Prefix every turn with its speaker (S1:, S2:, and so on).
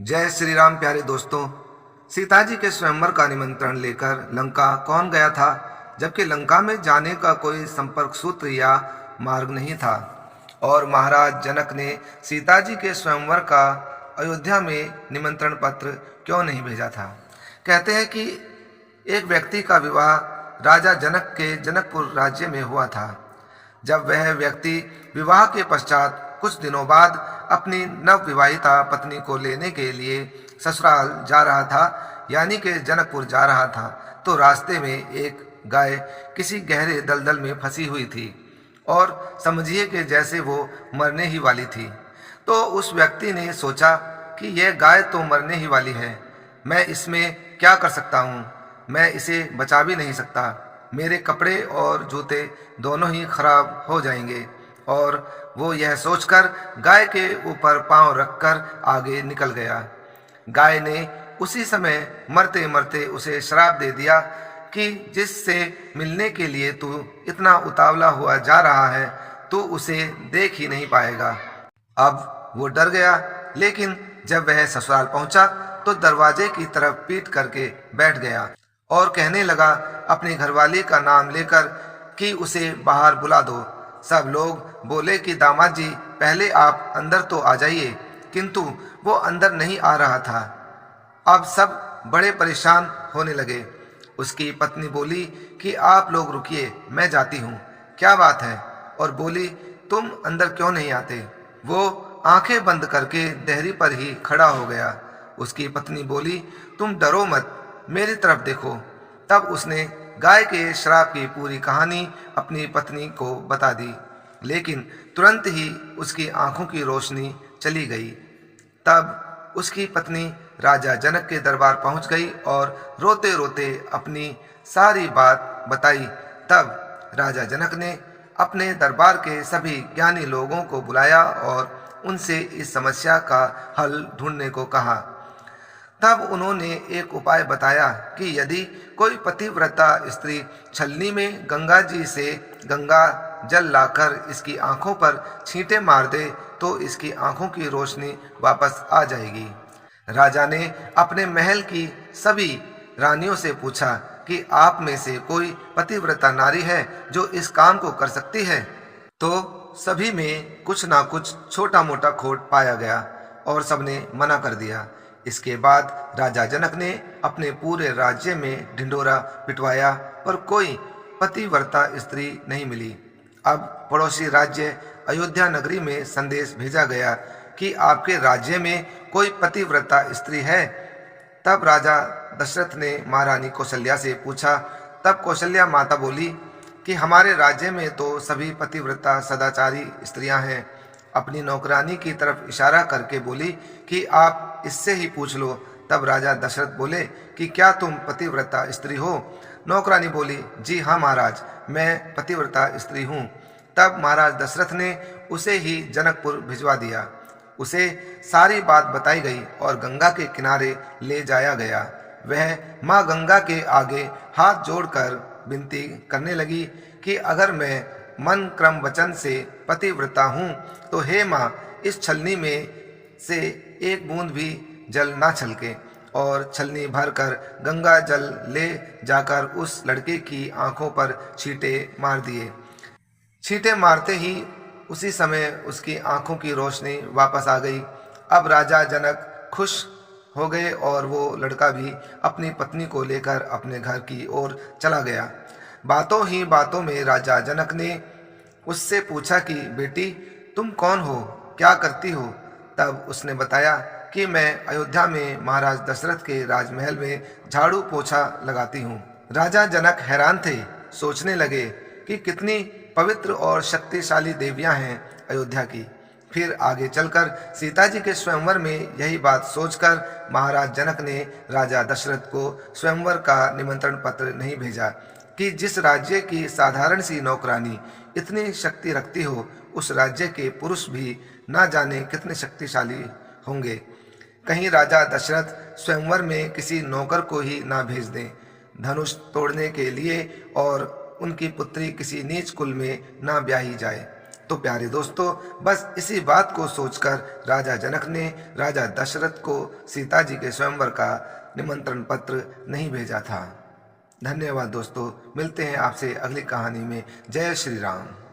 S1: जय श्री राम। प्यारे दोस्तों, सीता जी के स्वयंवर का निमंत्रण लेकर लंका कौन गया था, जबकि लंका में जाने का कोई संपर्क सूत्र या मार्ग नहीं था। और महाराज जनक ने सीता जी के स्वयंवर का अयोध्या में निमंत्रण पत्र क्यों नहीं भेजा था। कहते हैं कि एक व्यक्ति का विवाह राजा जनक के जनकपुर राज्य में हुआ था। जब वह व्यक्ति विवाह के पश्चात कुछ दिनों बाद अपनी नवविवाहिता पत्नी को लेने के लिए ससुराल जा रहा था, यानी कि जनकपुर जा रहा था, तो रास्ते में एक गाय किसी गहरे दलदल में फंसी हुई थी और समझिए कि जैसे वो मरने ही वाली थी। तो उस व्यक्ति ने सोचा कि यह गाय तो मरने ही वाली है, मैं इसमें क्या कर सकता हूँ, मैं इसे बचा भी नहीं सकता, मेरे कपड़े और जूते दोनों ही खराब हो जाएंगे। और वो यह सोचकर गाय के ऊपर पांव रखकर आगे निकल गया। गाय ने उसी समय मरते मरते उसे श्राप दे दिया कि जिससे मिलने के लिए तू इतना उतावला हुआ जा रहा है, तू उसे देख ही नहीं पाएगा। अब वो डर गया, लेकिन जब वह ससुराल पहुंचा तो दरवाजे की तरफ पीठ करके बैठ गया और कहने लगा अपनी घरवाली का नाम लेकर कि उसे बाहर बुला दो। सब लोग बोले कि दामाद जी, पहले आप अंदर तो आ जाइए, किंतु वो अंदर नहीं आ रहा था। अब सब बड़े परेशान होने लगे। उसकी पत्नी बोली कि आप लोग रुकिए, मैं जाती हूँ। क्या बात है? और बोली, तुम अंदर क्यों नहीं आते? वो आंखें बंद करके देहरी पर ही खड़ा हो गया। उसकी पत्नी बोली, तुम डरो मत, मेरी तरफ देखो। तब उसने गाय के श्राप की पूरी कहानी अपनी पत्नी को बता दी, लेकिन तुरंत ही उसकी आंखों की रोशनी चली गई। तब उसकी पत्नी राजा जनक के दरबार पहुंच गई और रोते रोते अपनी सारी बात बताई। तब राजा जनक ने अपने दरबार के सभी ज्ञानी लोगों को बुलाया और उनसे इस समस्या का हल ढूंढने को कहा। तब उन्होंने एक उपाय बताया कि यदि कोई पतिव्रता स्त्री छलनी में गंगा जी से गंगा जल लाकर इसकी आंखों पर छींटे मार दे तो इसकी आंखों की रोशनी वापस आ जाएगी। राजा ने अपने महल की सभी रानियों से पूछा कि आप में से कोई पतिव्रता नारी है जो इस काम को कर सकती है। तो सभी में कुछ ना कुछ छोटा मोटा खोट पाया गया और सबने मना कर दिया। इसके बाद राजा जनक ने अपने पूरे राज्य में ढिंढोरा पिटवाया, पर कोई पतिव्रता स्त्री नहीं मिली। अब पड़ोसी राज्य अयोध्या नगरी में संदेश भेजा गया कि आपके राज्य में कोई पतिव्रता स्त्री है। तब राजा दशरथ ने महारानी कौशल्या से पूछा। तब कौशल्या माता बोली कि हमारे राज्य में तो सभी पतिव्रता सदाचारी स्त्रियां हैं। अपनी नौकरानी की तरफ इशारा करके बोली कि आप इससे ही पूछ लो। तब राजा दशरथ बोले कि क्या तुम पतिव्रता स्त्री हो? नौकरानी बोली, जी हाँ महाराज, मैं पतिव्रता स्त्री हूँ। तब महाराज दशरथ ने उसे ही जनकपुर भिजवा दिया। उसे सारी बात बताई गई और गंगा के किनारे ले जाया गया। वह माँ गंगा के आगे हाथ जोड़कर विनती करने लगी कि अगर मैं मन क्रम वचन से पतिव्रता हूँ तो हे माँ, इस छलनी में से एक बूंद भी जल ना छलके। और छलनी भरकर गंगा जल ले जाकर उस लड़के की आंखों पर छींटे मार दिए। छींटे मारते ही उसी समय उसकी आंखों की रोशनी वापस आ गई। अब राजा जनक खुश हो गए और वो लड़का भी अपनी पत्नी को लेकर अपने घर की ओर चला गया। बातों ही बातों में राजा जनक ने उससे पूछा कि बेटी, तुम कौन हो, क्या करती हो? तब उसने बताया कि मैं अयोध्या में महाराज दशरथ के राजमहल में झाड़ू पोछा लगाती हूँ। राजा जनक हैरान थे, सोचने लगे कि कितनी पवित्र और शक्तिशाली देवियां हैं अयोध्या की। फिर आगे चलकर सीता जी के स्वयंवर में यही बात सोचकर महाराज जनक ने राजा दशरथ को स्वयंवर का निमंत्रण पत्र नहीं भेजा कि जिस राज्य की साधारण सी नौकरानी इतनी शक्ति रखती हो, उस राज्य के पुरुष भी ना जाने कितने शक्तिशाली होंगे। कहीं राजा दशरथ स्वयंवर में किसी नौकर को ही ना भेज दें धनुष तोड़ने के लिए और उनकी पुत्री किसी नीच कुल में ना ब्याही जाए। तो प्यारे दोस्तों, बस इसी बात को सोचकर राजा जनक ने राजा दशरथ को सीता जी के स्वयंवर का निमंत्रण पत्र नहीं भेजा था। धन्यवाद दोस्तों, मिलते हैं आपसे अगली कहानी में। जय श्री राम।